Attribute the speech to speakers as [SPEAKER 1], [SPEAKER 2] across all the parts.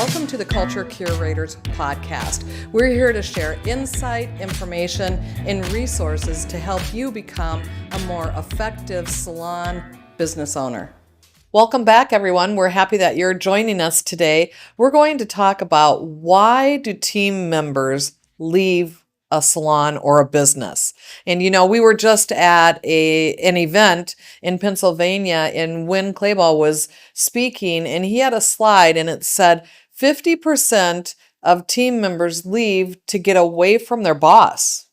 [SPEAKER 1] Welcome to the Culture Curators podcast. We're here to share insight, information, and resources to help you become a more effective salon business owner. Welcome back, everyone. We're happy that you're joining us today. We're going to talk about why do team members leave a salon or a business. And we were just at an event in Pennsylvania, and Win Clayball was speaking, and he had a slide and it said 50% of team members leave to get away from their boss.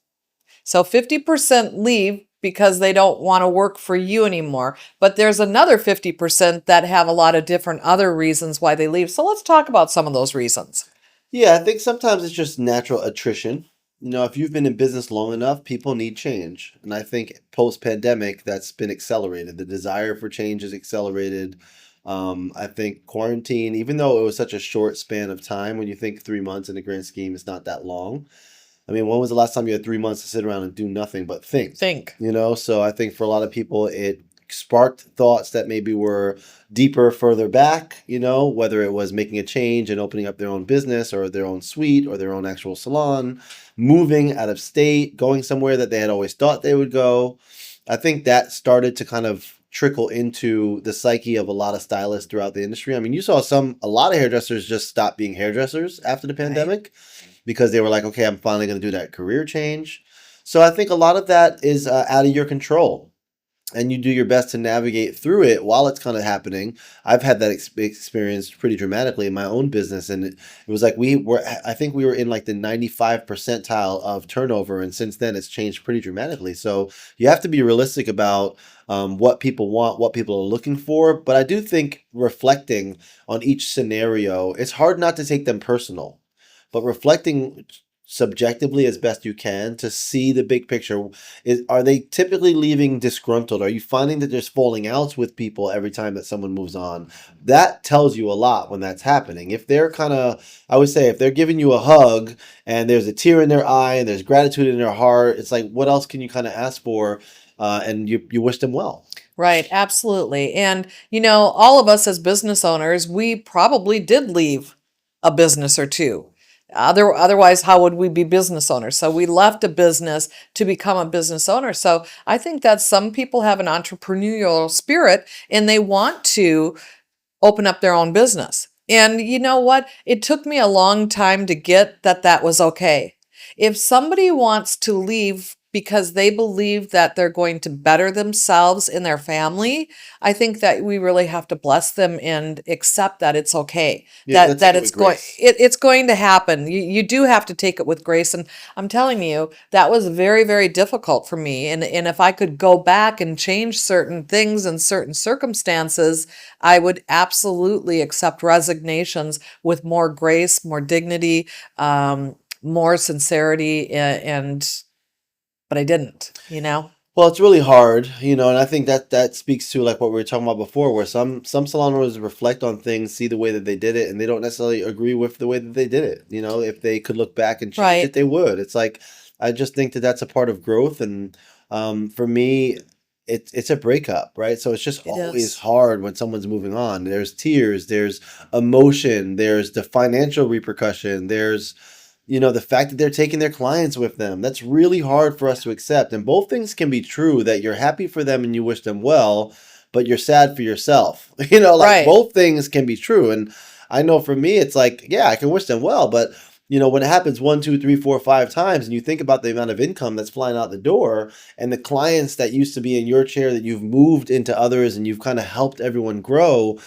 [SPEAKER 1] So 50% leave because they don't want to work for you anymore. But there's another 50% that have a lot of different other reasons why they leave. So let's talk about some of those reasons.
[SPEAKER 2] Yeah, I think sometimes it's just natural attrition. If you've been in business long enough, people need change. And I think post-pandemic, that's been accelerated. The desire for change is accelerated. I think quarantine, even though it was such a short span of time, when you think 3 months in the grand scheme, it's not that long. I mean, when was the last time you had 3 months to sit around and do nothing but think? So I think for a lot of people, it sparked thoughts that maybe were deeper further back, whether it was making a change and opening up their own business or their own suite or their own actual salon, moving out of state, going somewhere that they had always thought they would go. I think that started to kind of trickle into the psyche of a lot of stylists throughout the industry. I mean, you saw a lot of hairdressers just stop being hairdressers after the pandemic because they were like, okay, I'm finally going to do that career change. So I think a lot of that is out of your control. And you do your best to navigate through it while it's kind of happening. I've had that experience pretty dramatically in my own business. And it was like I think we were in like the 95 percentile of turnover. And since then, it's changed pretty dramatically. So you have to be realistic about what people want, what people are looking for. But I do think reflecting on each scenario, it's hard not to take them personal. But reflecting subjectively as best you can to see the big picture. Are they typically leaving disgruntled? Are you finding that there's falling outs with people every time that someone moves on? That tells you a lot when that's happening. If they're I would say if they're giving you a hug and there's a tear in their eye and there's gratitude in their heart, it's like, what else can you kind of ask for? And you wish them well.
[SPEAKER 1] Right, absolutely. And, all of us as business owners, we probably did leave a business or two. Otherwise, how would we be business owners? So we left a business to become a business owner. So I think that some people have an entrepreneurial spirit and they want to open up their own business. And you know what? It took me a long time to get that was okay. If somebody wants to leave because they believe that they're going to better themselves in their family, I think that we really have to bless them and accept that it's okay.
[SPEAKER 2] Yeah,
[SPEAKER 1] that it's going to happen. You do have to take it with grace. And I'm telling you, that was very, very difficult for me. And if I could go back and change certain things in certain circumstances, I would absolutely accept resignations with more grace, more dignity, more sincerity, but I didn't,
[SPEAKER 2] Well, it's really hard, and I think that speaks to like what we were talking about before, where some salon owners reflect on things, see the way that they did it, and they don't necessarily agree with the way that they did it. If they could look back and change it, they would. It's like, I just think that that's a part of growth. And for me, it's a breakup, right? So it's just always hard when someone's moving on. There's tears, there's emotion, there's the financial repercussion, there's the fact that they're taking their clients with them. That's really hard for us to accept. And both things can be true, that you're happy for them and you wish them well, but you're sad for yourself. Both things can be true. And I know for me, it's like, yeah, I can wish them well, but when it happens 1, 2, 3, 4, 5 times, and you think about the amount of income that's flying out the door and the clients that used to be in your chair that you've moved into others and you've kind of helped everyone grow,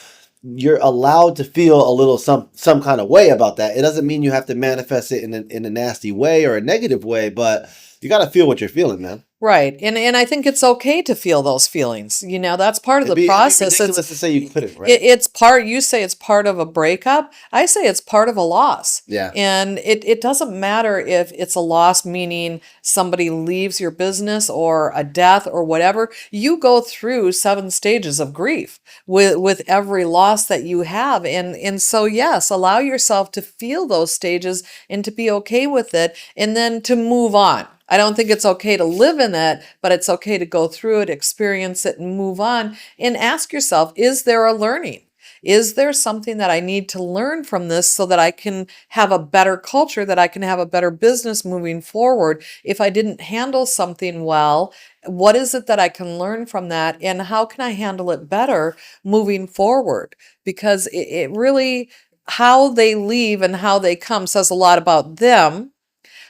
[SPEAKER 2] you're allowed to feel a little some kind of way about that. It doesn't mean you have to manifest it in a nasty way or a negative way, but you got to feel what you're feeling, man.
[SPEAKER 1] Right. And I think it's okay to feel those feelings. That's part of the process.
[SPEAKER 2] It's ridiculous to say you couldn't, right?
[SPEAKER 1] You say it's part of a breakup. I say it's part of a loss.
[SPEAKER 2] Yeah.
[SPEAKER 1] And it doesn't matter if it's a loss, meaning somebody leaves your business or a death or whatever. You go through 7 stages of grief with every loss that you have. And so, yes, allow yourself to feel those stages and to be okay with it and then to move on. I don't think it's okay to live in it, but it's okay to go through it, experience it, and move on, and ask yourself, is there a learning? Is there something that I need to learn from this so that I can have a better culture, that I can have a better business moving forward? If I didn't handle something well, what is it that I can learn from that? And how can I handle it better moving forward? Because it really, how they leave and how they come says a lot about them.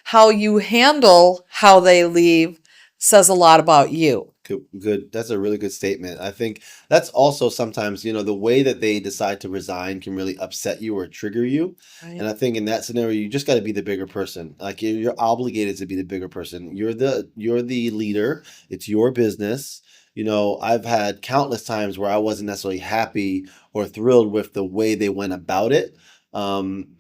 [SPEAKER 1] How you handle how they leave says a lot about you.
[SPEAKER 2] Good, good. That's a really good statement. I think that's also sometimes, the way that they decide to resign can really upset you or trigger you.
[SPEAKER 1] Right.
[SPEAKER 2] And I think in that scenario, you just got to be the bigger person. Like you're obligated to be the bigger person. You're the leader. It's your business. I've had countless times where I wasn't necessarily happy or thrilled with the way they went about it.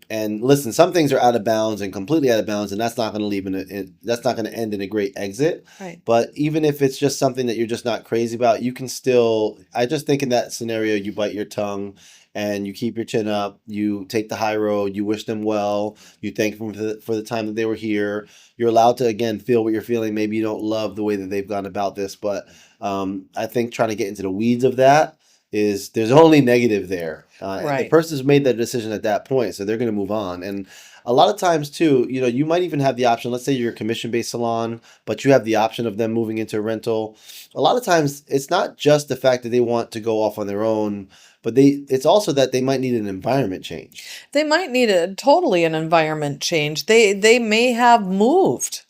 [SPEAKER 2] And listen, some things are out of bounds and completely out of bounds, and that's not going to that's not going to end in a great exit.
[SPEAKER 1] Right.
[SPEAKER 2] But even if it's just something that you're just not crazy about, you can still, I just think in that scenario, you bite your tongue and you keep your chin up, you take the high road, you wish them well, you thank them for the time that they were here. You're allowed to, again, feel what you're feeling. Maybe you don't love the way that they've gone about this, but I think trying to get into the weeds of that there's only negative there. And the
[SPEAKER 1] Right.
[SPEAKER 2] person's made that decision at that point, so they're going to move on. And a lot of times too, you might even have the option. Let's say you're a commission-based salon, but you have the option of them moving into a rental. A lot of times, it's not just the fact that they want to go off on their own, but it's also that they might need an environment change.
[SPEAKER 1] They might need totally an environment change. They may have moved.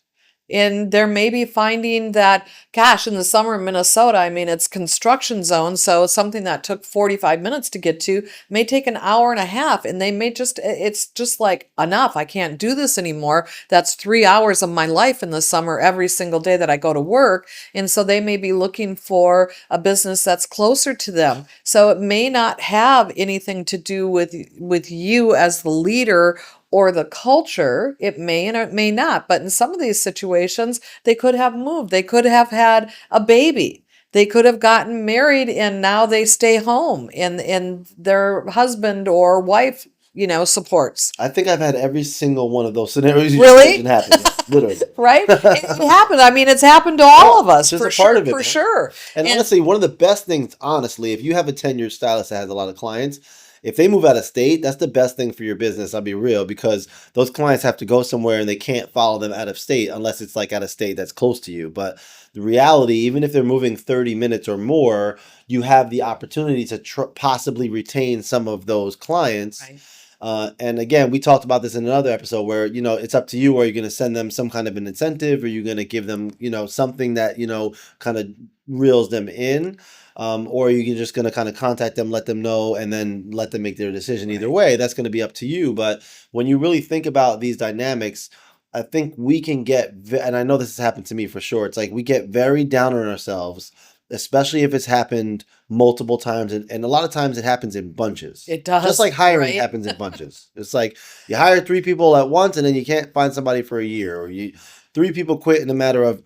[SPEAKER 1] And they're maybe finding that, gosh, in the summer in Minnesota, I mean, it's construction zone. So something that took 45 minutes to get to may take an hour and a half. And they may it's just like, enough. I can't do this anymore. That's 3 hours of my life in the summer every single day that I go to work. And so they may be looking for a business that's closer to them. So it may not have anything to do with you as the leader or the culture. It may and it may not. But in some of these situations, they could have moved. They could have had a baby. They could have gotten married and now they stay home and their husband or wife, supports.
[SPEAKER 2] I think I've had every single one of those scenarios you
[SPEAKER 1] Really?
[SPEAKER 2] just mentioned happen. Yeah, literally.
[SPEAKER 1] Right? It happened. I mean, it's happened to all of us
[SPEAKER 2] Just
[SPEAKER 1] for
[SPEAKER 2] a part
[SPEAKER 1] sure.
[SPEAKER 2] of it,
[SPEAKER 1] For
[SPEAKER 2] man.
[SPEAKER 1] sure.
[SPEAKER 2] And
[SPEAKER 1] And
[SPEAKER 2] honestly, one of the best things, honestly, if you have a tenured stylist that has a lot of clients, if they move out of state, that's the best thing for your business. I'll be real, because those clients have to go somewhere and they can't follow them out of state unless it's like out of state that's close to you. But the reality, even if they're moving 30 minutes or more, you have the opportunity to possibly retain some of those clients.
[SPEAKER 1] right.
[SPEAKER 2] And again, we talked about this in another episode where, it's up to you. Are you going to send them some kind of an incentive? Are you going to give them, something that, kind of reels them in? Or are you just going to kind of contact them, let them know, and then let them make their decision? Either way, that's going to be up to you. But when you really think about these dynamics, I think we can and I know this has happened to me for sure. It's like we get very down on ourselves, especially if it's happened multiple times. And a lot of times it happens in bunches.
[SPEAKER 1] It does.
[SPEAKER 2] Just like hiring
[SPEAKER 1] right?
[SPEAKER 2] happens in bunches. It's like you hire 3 people at once and then you can't find somebody for a year, or 3 people quit in a matter of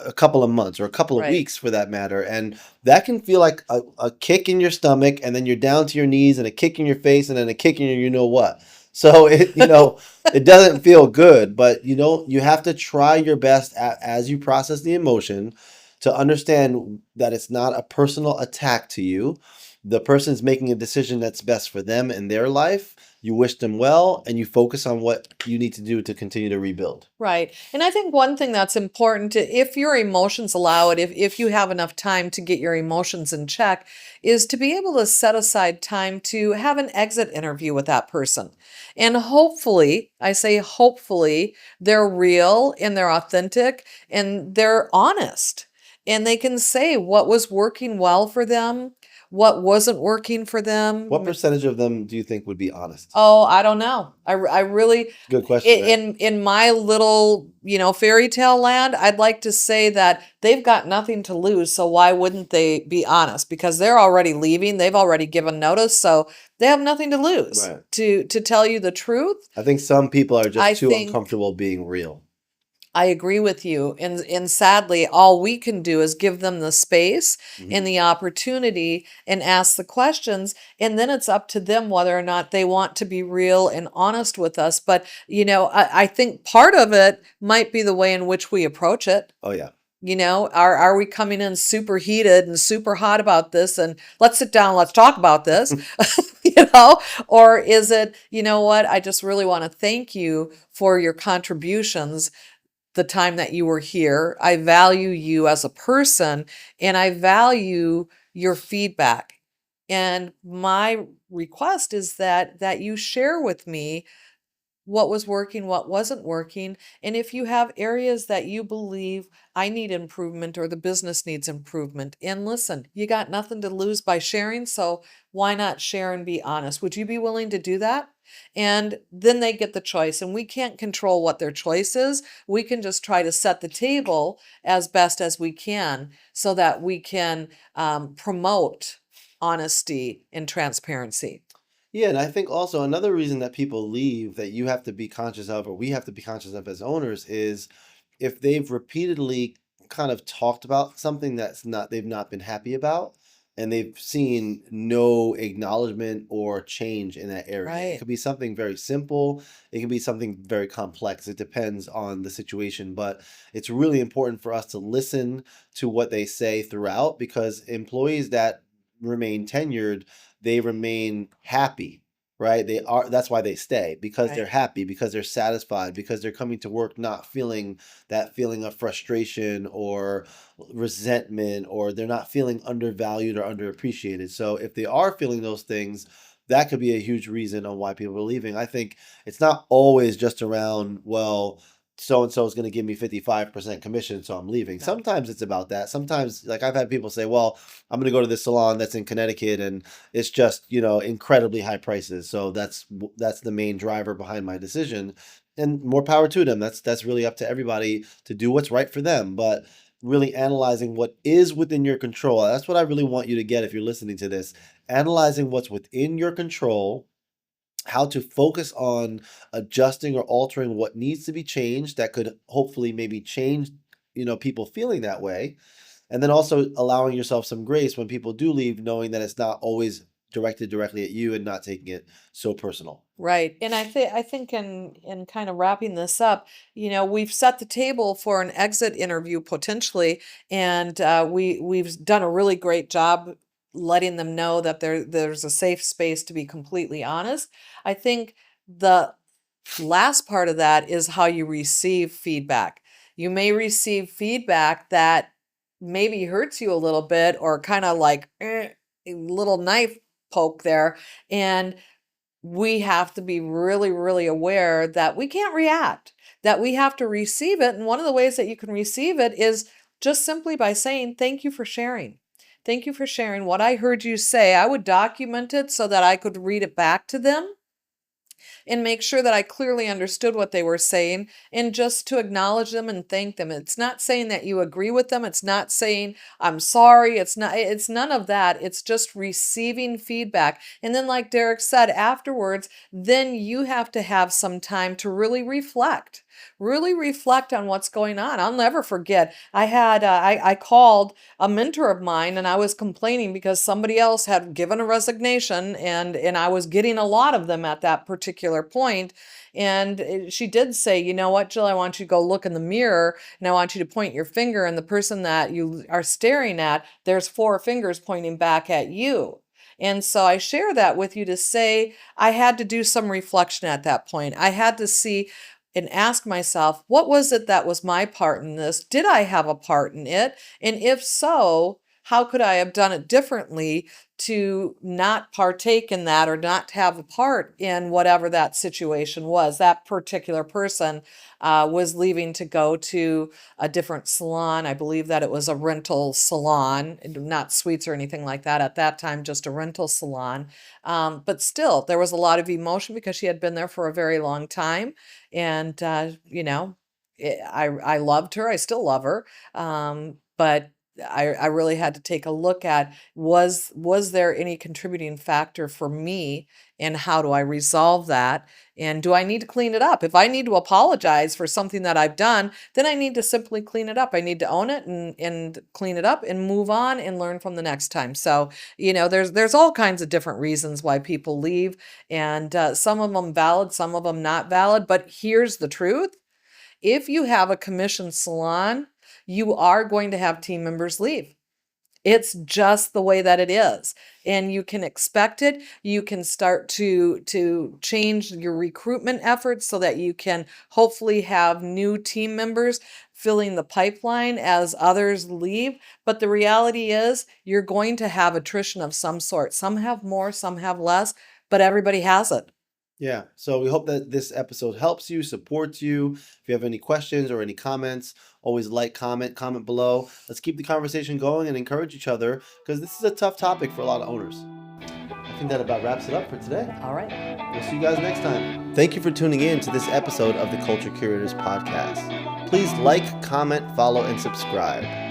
[SPEAKER 2] a couple of months or a couple of
[SPEAKER 1] Right.
[SPEAKER 2] weeks for that matter. And that can feel like a kick in your stomach, and then you're down to your knees, and a kick in your face, and then a kick in your what. So it doesn't feel good, but you have to try your best as you process the emotion to understand that it's not a personal attack to you. The person's making a decision that's best for them in their life. You wish them well, and you focus on what you need to do to continue to rebuild.
[SPEAKER 1] Right. And I think one thing that's important, if your emotions allow it, if you have enough time to get your emotions in check, is to be able to set aside time to have an exit interview with that person. And hopefully, I say hopefully, they're real and they're authentic and they're honest. And they can say what was working well for them, what wasn't working for them.
[SPEAKER 2] What percentage of them do you think would be honest?
[SPEAKER 1] Oh, I don't know. I really,
[SPEAKER 2] Good question. Right?
[SPEAKER 1] in my little, fairy tale land, I'd like to say that they've got nothing to lose. So why wouldn't they be honest? Because they're already leaving. They've already given notice. So they have nothing to lose.
[SPEAKER 2] Right.
[SPEAKER 1] To tell you the truth.
[SPEAKER 2] I think some people are
[SPEAKER 1] I
[SPEAKER 2] just too
[SPEAKER 1] think-
[SPEAKER 2] uncomfortable being real.
[SPEAKER 1] I agree with you. And sadly, all we can do is give them the space and the opportunity and ask the questions. And then it's up to them whether or not they want to be real and honest with us. But, I think part of it might be the way in which we approach it.
[SPEAKER 2] Oh yeah.
[SPEAKER 1] Are we coming in super heated and super hot about this and let's sit down, let's talk about this, or is it, what, I just really want to thank you for your contributions, the time that you were here. I value you as a person and I value your feedback. And my request is that you share with me what was working, what wasn't working. And if you have areas that you believe I need improvement or the business needs improvement, and listen, you got nothing to lose by sharing. So why not share and be honest? Would you be willing to do that? And then they get the choice. And we can't control what their choice is. We can just try to set the table as best as we can so that we can promote honesty and transparency.
[SPEAKER 2] Yeah, and I think also another reason that people leave that you have to be conscious of, or we have to be conscious of as owners, is if they've repeatedly kind of talked about something they've not been happy about, and they've seen no acknowledgement or change in that area. It
[SPEAKER 1] Right.
[SPEAKER 2] could be something very simple, it can be something very complex. It depends on the situation, but it's really important for us to listen to what they say throughout, because employees that remain tenured, they remain happy, right? That's why they stay, because they're
[SPEAKER 1] Right.
[SPEAKER 2] happy, because they're satisfied, because they're coming to work not feeling that feeling of frustration or resentment, or they're not feeling undervalued or underappreciated. So if they are feeling those things, that could be a huge reason on why people are leaving. I think it's not always just around, well, so and so is going to give me 55% commission, so I'm leaving.
[SPEAKER 1] No.
[SPEAKER 2] Sometimes it's about that. Sometimes, like, I've had people say, well, I'm going to go to this salon that's in Connecticut and it's just, incredibly high prices. So that's the main driver behind my decision. And more power to them. That's really up to everybody to do what's right for them. But really analyzing what is within your control. That's what I really want you to get if you're listening to this. Analyzing what's within your control, how to focus on adjusting or altering what needs to be changed that could hopefully maybe change, people feeling that way. And then also allowing yourself some grace when people do leave, knowing that it's not always directed directly at you and not taking it so personal.
[SPEAKER 1] Right. And I think in kind of wrapping this up, we've set the table for an exit interview potentially, and we've done a really great job letting them know that there's a safe space to be completely honest. I think the last part of that is how you receive feedback. You may receive feedback that maybe hurts you a little bit or kind of like a little knife poke there. And we have to be really, really aware that we can't react, that we have to receive it. And one of the ways that you can receive it is just simply by saying, thank you for sharing. Thank you for sharing what I heard you say. I would document it so that I could read it back to them and make sure that I clearly understood what they were saying and just to acknowledge them and thank them. It's not saying that you agree with them. It's not saying I'm sorry. It's none of that. It's just receiving feedback. And then like Derek said afterwards, then you have to have some time to really reflect on what's going on. I'll never forget. I called a mentor of mine and I was complaining because somebody else had given a resignation and I was getting a lot of them at that particular point. And she did say, you know what, Jill, I want you to go look in the mirror and I want you to point your finger and the person that you are staring at, there's four fingers pointing back at you. And so I share that with you to say I had to do some reflection at that point. I had to see and ask myself, what was it that was my part in this? Did I have a part in it? And if so, how could I have done it differently to not partake in that or not have a part in whatever that situation was? That particular person was leaving to go to a different salon. I believe that it was a rental salon, not suites or anything like that at that time, just a rental salon. But still, there was a lot of emotion because she had been there for a very long time. And, I loved her. I still love her. But I really had to take a look at was there any contributing factor for me and how do I resolve that? And do I need to clean it up? If I need to apologize for something that I've done, then I need to simply clean it up. I need to own it and clean it up and move on and learn from the next time. So, there's all kinds of different reasons why people leave, and some of them valid, some of them not valid. But here's the truth. If you have a commission salon, you are going to have team members leave. It's just the way that it is. And you can expect it. You can start to change your recruitment efforts so that you can hopefully have new team members filling the pipeline as others leave. But the reality is you're going to have attrition of some sort. Some have more, some have less, but everybody has it.
[SPEAKER 2] Yeah. So we hope that this episode helps you, supports you. If you have any questions or any comments, always comment below. Let's keep the conversation going and encourage each other, because this is a tough topic for a lot of owners. I think that about wraps it up for today.
[SPEAKER 1] All right.
[SPEAKER 2] We'll see you guys next time. Thank you for tuning in to this episode of the Culture Curators podcast. Please like, comment, follow, and subscribe.